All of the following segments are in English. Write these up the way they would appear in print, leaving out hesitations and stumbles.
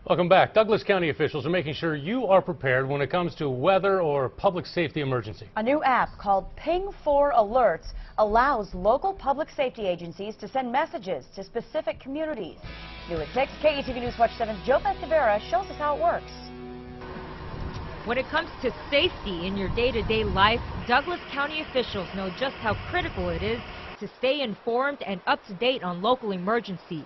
Welcome back. Douglas County officials are making sure you are prepared when it comes to weather or public safety emergency. A new app called Ping 4 Alerts allows local public safety agencies to send messages to specific communities. New at 6, KETV News Watch 7's Joe Beth shows us how it works. When it comes to safety in your day-to-day life, Douglas County officials know just how critical it is to stay informed and up-to-date on local emergencies.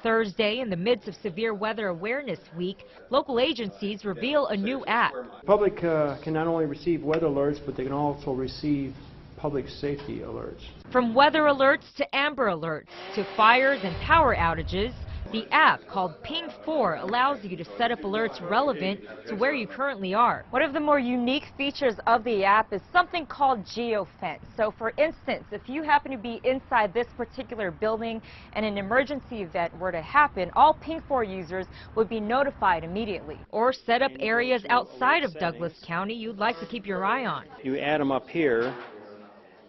Thursday, in the midst of Severe Weather Awareness Week, local agencies reveal a new app. Public can not only receive weather alerts, but they can also receive public safety alerts. From weather alerts to Amber Alerts to fires and power outages, the app called Ping 4 allows you to set up alerts relevant to where you currently are. One of the more unique features of the app is something called geofence. So for instance, if you happen to be inside this particular building and an emergency event were to happen, all Ping 4 users would be notified immediately. Or set up areas outside of Douglas County you'd like to keep your eye on. You add them up here,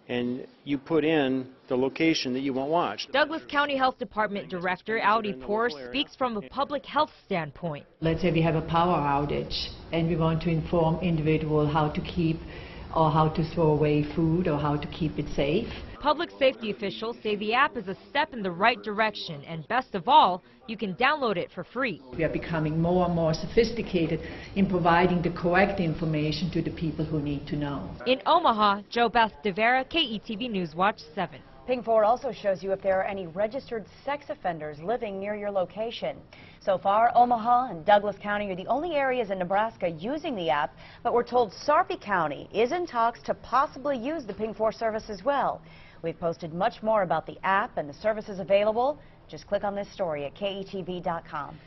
and you put in the location that you want watched. Douglas County Health Department Director Audi Poor speaks from a public health standpoint. Let's say we have a power outage and we want to inform individuals how to keep or how to throw away food or how to keep it safe. Public safety officials say the app is a step in the right direction, and best of all, you can download it for free. We are becoming more and more sophisticated in providing the correct information to the people who need to know. In Omaha, Joe Beth DeVera, KETV News Watch 7. Ping 4 also shows you if there are any registered sex offenders living near your location. So far, Omaha and Douglas County are the only areas in Nebraska using the app, but we're told Sarpy County is in talks to possibly use the Ping 4 service as well. We've posted much more about the app and the services available. Just click on this story at KETV.com.